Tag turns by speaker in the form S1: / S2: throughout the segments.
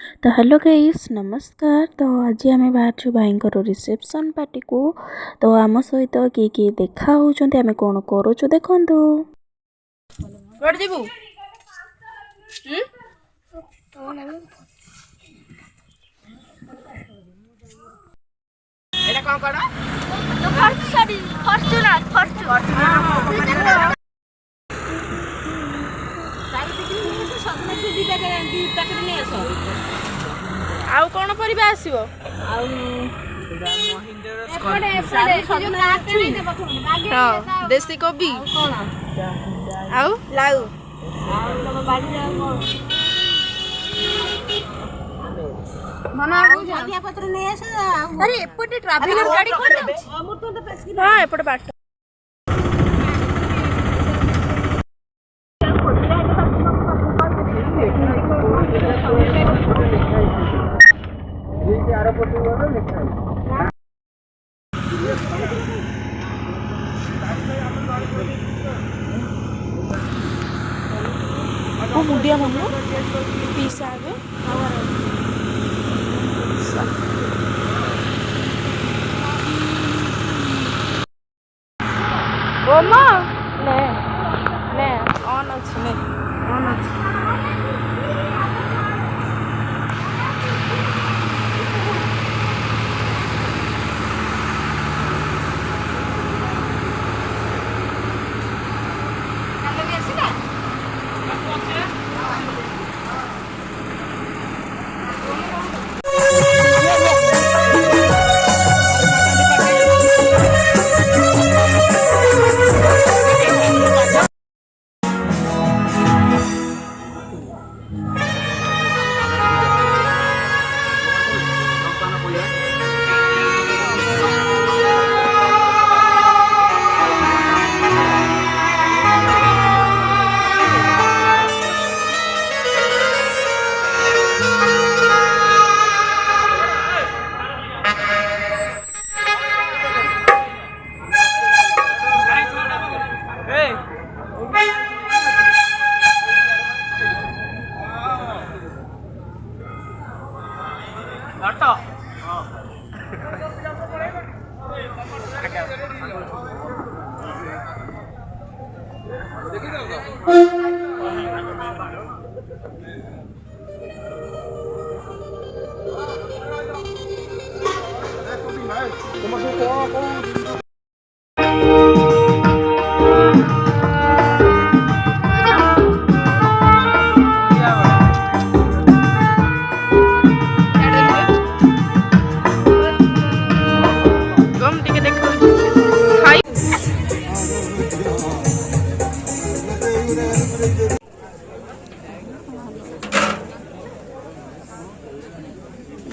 S1: तो hello guys नमस्कार। तो आज आम बाहर भाई रिसेप्शन पार्टी को। तो आम सहित किए किए देखा होचंती आमे कोन करूछु देखंतु।
S2: कोड जीवु एटा कोन कोड फॉर्च्यूनर आउ कोन परिबा आसीबो आउ देसी कोबी आउ लाउ मना जंगिया पत्र नै आस अरे एपटे ट्रैवलर गाड़ी कोन हां एपटे बाट वो मुंडिया मम्मी पीसा आगे ओमा ने ने ऑन अछि ने ऑन अछि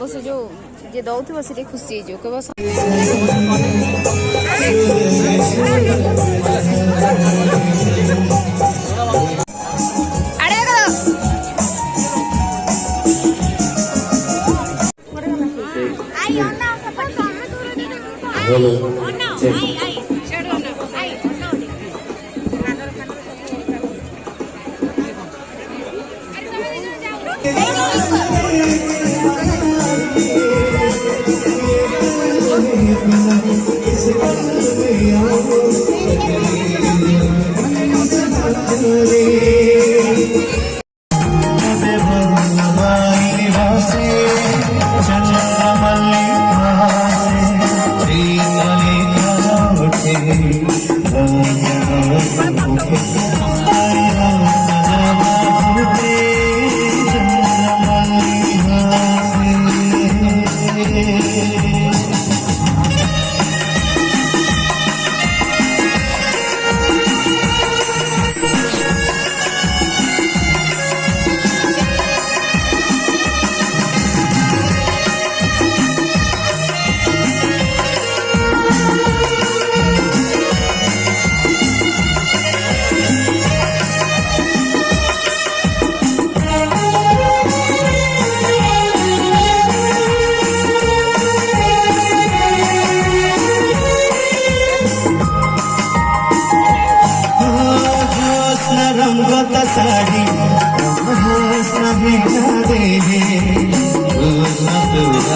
S2: बस जो जे दौथि बस खुशी जो के बस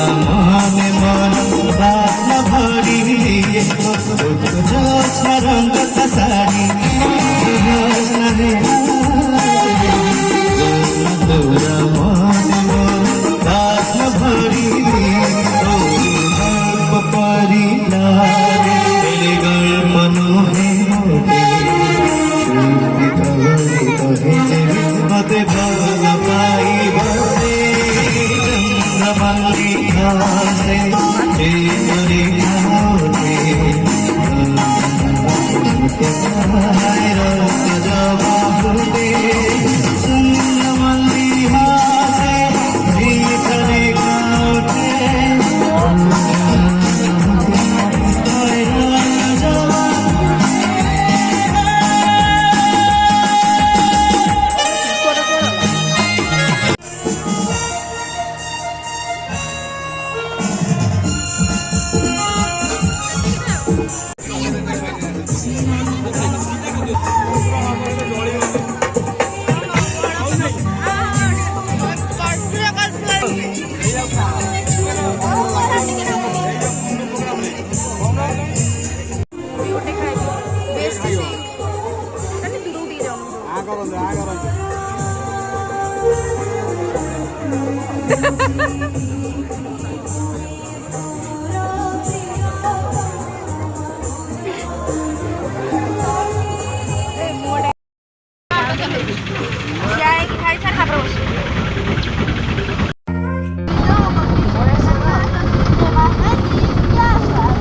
S3: मने मन बात न भरी जोत्स्ना रंगत साड़ी जोत्स्ना रे तोरा मने मन बात न भरी गल्प परिलारे तेरे गल्प नुहे मोटे कहे जे मते भल पाई बसे चंद्रमल्ली घासे तेरे घाटे रक्त जवा फूटे चंद्रमल्ली घासे तेरे घाटे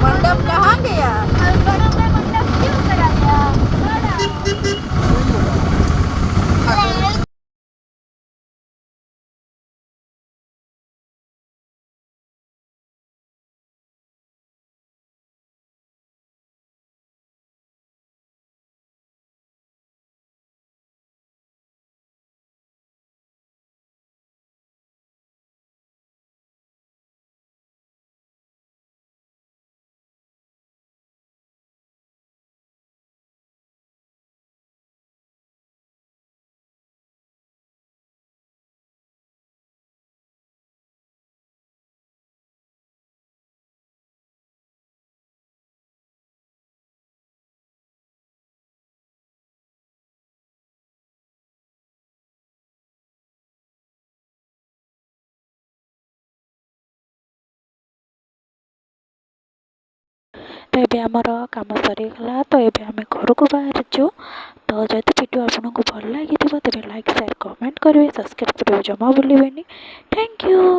S2: मंडप कहाँ गया?
S1: तो ये आमर कम सरीगला तो ये आम घर को बाहरचु तो जब वीडियो आपको भल लगी तेज लाइक शेयर कमेंट करेंगे सब्सक्राइब करने जमा भूलें। Thank you.